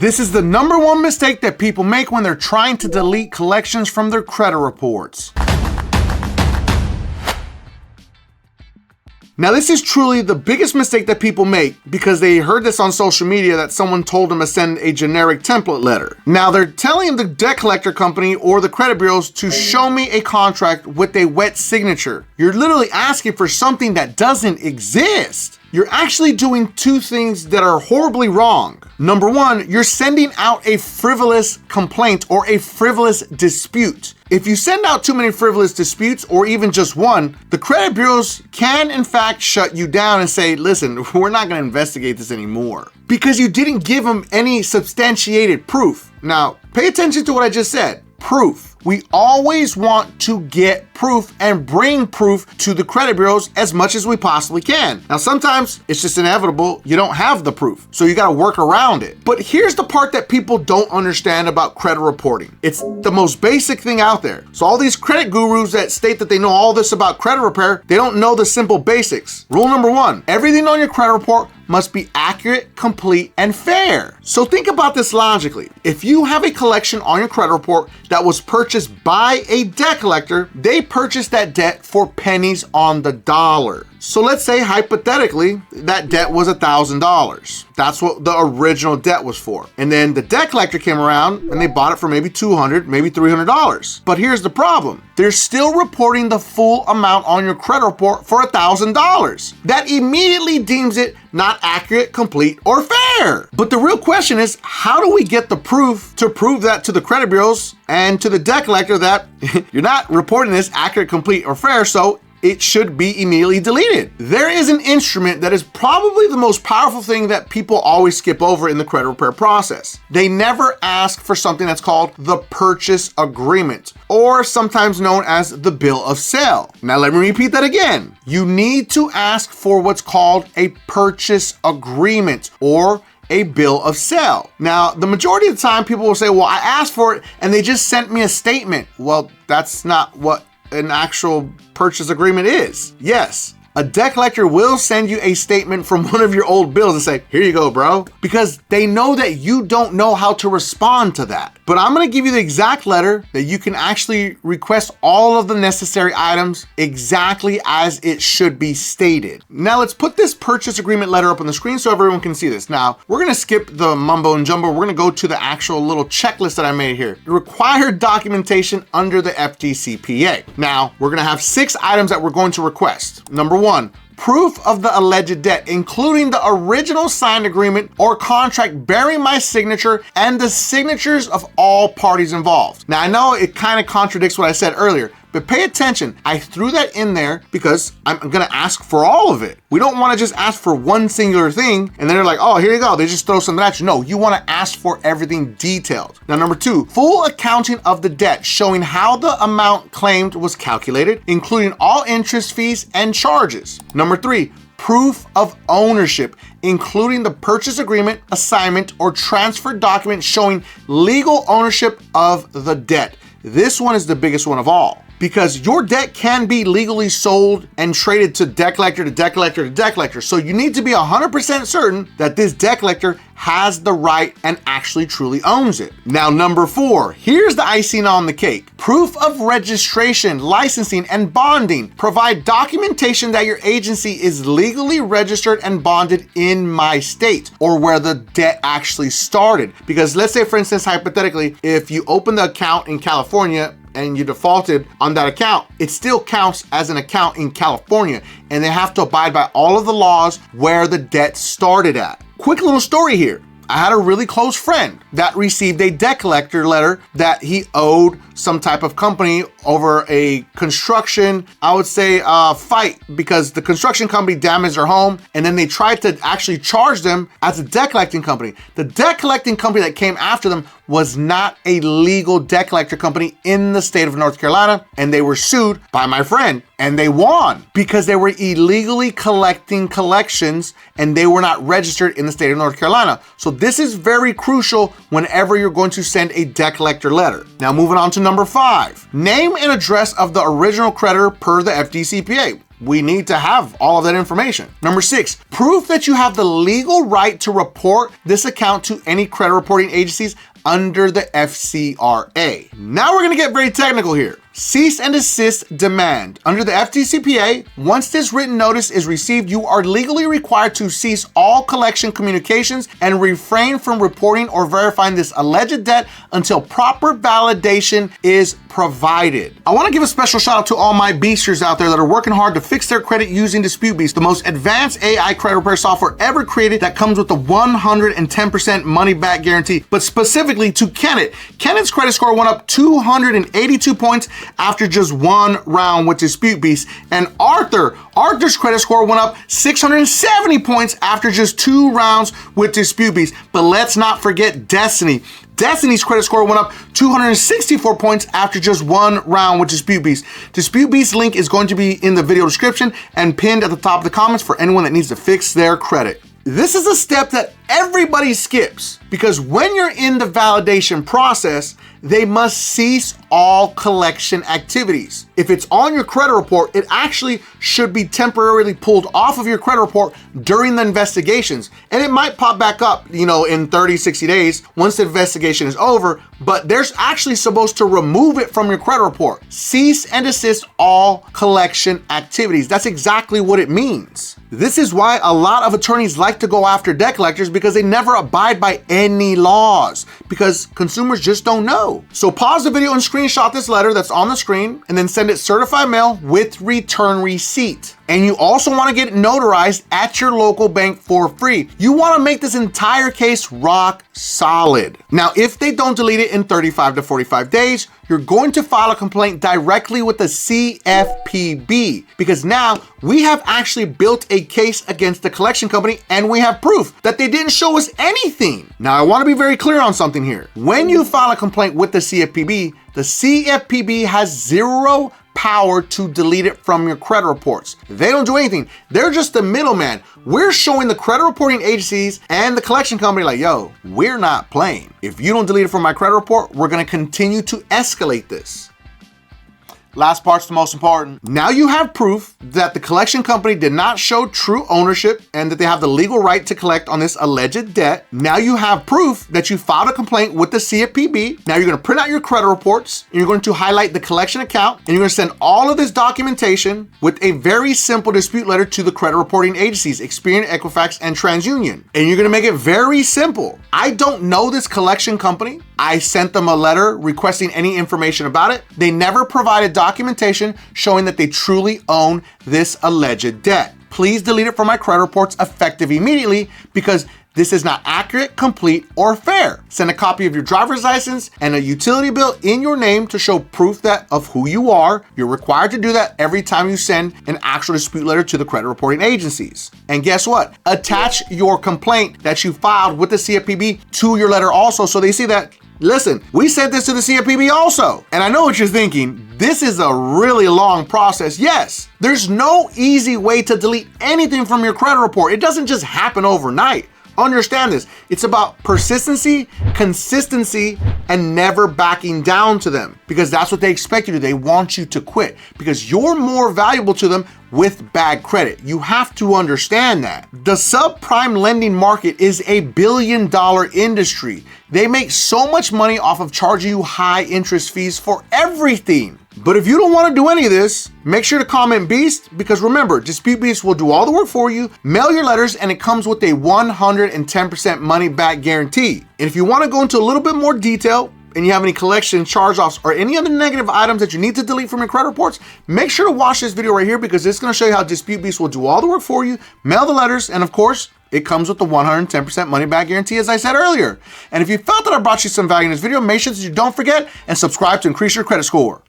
This is the #1 mistake that people make when they're trying to delete collections from their credit reports. Now, this is truly the biggest mistake that people make because they heard this on social media that someone told them to send a generic template letter. Now, they're telling the debt collector company or the credit bureaus to show me a contract with a wet signature. You're literally asking for something that doesn't exist. You're actually doing two things that are horribly wrong. #1, you're sending out a frivolous complaint or a frivolous dispute. If you send out too many frivolous disputes or even just one, the credit bureaus can in fact shut you down and say, listen, we're not going to investigate this anymore because you didn't give them any substantiated proof. Now, pay attention to what I just said. Proof. We always want to get proof and bring proof to the credit bureaus as much as we possibly can. Now, sometimes it's just inevitable. You don't have the proof, so you got to work around it. But here's the part that people don't understand about credit reporting. It's the most basic thing out there. So all these credit gurus that state that they know all this about credit repair, they don't know the simple basics. Rule #1, everything on your credit report must be accurate, complete, and fair. So think about this logically. If you have a collection on your credit report that was purchased by a debt collector, they purchased that debt for pennies on the dollar. So let's say hypothetically that debt was $1,000. That's what the original debt was for. And then the debt collector came around and they bought it for maybe $200, maybe $300. But here's the problem. They're still reporting the full amount on your credit report for $1,000. That immediately deems it not accurate, complete, or fair. But the real question is, how do we get the proof to prove that to the credit bureaus and to the debt collector that you're not reporting this accurate, complete, or fair, so it should be immediately deleted? There is an instrument that is probably the most powerful thing that people always skip over in the credit repair process. They never ask for something that's called the purchase agreement, or sometimes known as the bill of sale. Now let me repeat that again. You need to ask for what's called a purchase agreement or a bill of sale. Now, the majority of the time people will say, well, I asked for it and they just sent me a statement. Well, that's not what an actual purchase agreement is. Yes, a debt collector will send you a statement from one of your old bills and say, here you go, bro, because they know that you don't know how to respond to that. But I'm gonna give you the exact letter that you can actually request all of the necessary items exactly as it should be stated. Now let's put this purchase agreement letter up on the screen so everyone can see this. Now, we're gonna skip the mumbo and jumbo. We're gonna go to the actual little checklist that I made here. Required documentation under the FDCPA. Now, we're gonna have 6 items that we're going to request. #1, proof of the alleged debt, including the original signed agreement or contract bearing my signature and the signatures of all parties involved. Now, I know it kind of contradicts what I said earlier, but pay attention. I threw that in there because I'm gonna ask for all of it. We don't wanna just ask for one singular thing and then they're like, oh, here you go. They just throw something at you. No, you wanna ask for everything detailed. Now, #2, full accounting of the debt showing how the amount claimed was calculated, including all interest, fees, and charges. #3, proof of ownership, including the purchase agreement, assignment, or transfer document showing legal ownership of the debt. This one is the biggest one of all, because your debt can be legally sold and traded to debt collector to debt collector to debt collector. So you need to be 100% certain that this debt collector has the right and actually truly owns it. Now, #4, here's the icing on the cake. Proof of registration, licensing, and bonding. Provide documentation that your agency is legally registered and bonded in my state or where the debt actually started. Because let's say, for instance, hypothetically, if you open the account in California and you defaulted on that account, it still counts as an account in California, and they have to abide by all of the laws where the debt started at. Quick little story here. I had a really close friend that received a debt collector letter that he owed some type of company over a construction, I would say, fight, because the construction company damaged their home and then they tried to actually charge them as a debt collecting company. The debt collecting company that came after them was not a legal debt collector company in the state of North Carolina, and they were sued by my friend. And they won because they were illegally collecting collections and they were not registered in the state of North Carolina. So this is very crucial whenever you're going to send a debt collector letter. Now moving on to number 5, name and address of the original creditor per the FDCPA. We need to have all of that information. Number 6, proof that you have the legal right to report this account to any credit reporting agencies under the FCRA. Now we're gonna get very technical here. Cease and desist demand. Under the FDCPA, once this written notice is received, you are legally required to cease all collection communications and refrain from reporting or verifying this alleged debt until proper validation is provided. I want to give a special shout out to all my beasters out there that are working hard to fix their credit using DisputeBeast, the most advanced AI credit repair software ever created that comes with the 110% money back guarantee. But specifically to Kenneth. Kenneth's credit score went up 282 points after just one round with DisputeBeast. And Arthur's credit score went up 670 points after just 2 rounds with DisputeBeast. But let's not forget Destiny. Destiny's credit score went up 264 points after just 1 round with DisputeBeast. DisputeBeast link is going to be in the video description and pinned at the top of the comments for anyone that needs to fix their credit. This is a step that everybody skips because when you're in the validation process, they must cease all collection activities. If it's on your credit report, it actually should be temporarily pulled off of your credit report during the investigations. And it might pop back up, in 30, 60 days once the investigation is over, but they're actually supposed to remove it from your credit report. Cease and desist all collection activities. That's exactly what it means. This is why a lot of attorneys like to go after debt collectors because they never abide by any laws because consumers just don't know. So pause the video and screenshot this letter that's on the screen and then send it certified mail with return receipt. And you also want to get it notarized at your local bank for free. You want to make this entire case rock solid. Now, if they don't delete it in 35 to 45 days, you're going to file a complaint directly with the CFPB because now we have actually built a case against the collection company and we have proof that they didn't show us anything. Now, I want to be very clear on something here. When you file a complaint with the CFPB has zero power to delete it from your credit reports. They don't do anything. They're just the middleman. We're showing the credit reporting agencies and the collection company like, yo, we're not playing. If you don't delete it from my credit report, we're gonna continue to escalate this. Last part's the most important. Now you have proof that the collection company did not show true ownership and that they have the legal right to collect on this alleged debt. Now you have proof that you filed a complaint with the CFPB. Now you're gonna print out your credit reports and you're going to highlight the collection account and you're gonna send all of this documentation with a very simple dispute letter to the credit reporting agencies, Experian, Equifax, and TransUnion. And you're gonna make it very simple. I don't know this collection company. I sent them a letter requesting any information about it. They never provided documentation showing that they truly own this alleged debt. Please delete it from my credit reports effective immediately because this is not accurate, complete, or fair. Send a copy of your driver's license and a utility bill in your name to show proof of who you are. You're required to do that every time you send an actual dispute letter to the credit reporting agencies. And guess what? Attach your complaint that you filed with the CFPB to your letter also so they see that, listen, we sent this to the CFPB also. And I know what you're thinking. This is a really long process. Yes, there's no easy way to delete anything from your credit report. It doesn't just happen overnight. Understand this. It's about persistency, consistency, and never backing down to them because that's what they expect you to do. They want you to quit because you're more valuable to them with bad credit. You have to understand that. The subprime lending market is $1 billion industry. They make so much money off of charging you high interest fees for everything. But if you don't want to do any of this, make sure to comment Beast because remember, DisputeBeast will do all the work for you, mail your letters, and it comes with a 110% money back guarantee. And if you want to go into a little bit more detail and you have any collection charge-offs or any other negative items that you need to delete from your credit reports, make sure to watch this video right here because it's going to show you how DisputeBeast will do all the work for you, mail the letters, and of course, it comes with the 110% money back guarantee, as I said earlier. And if you felt that I brought you some value in this video, make sure that you don't forget and subscribe to increase your credit score.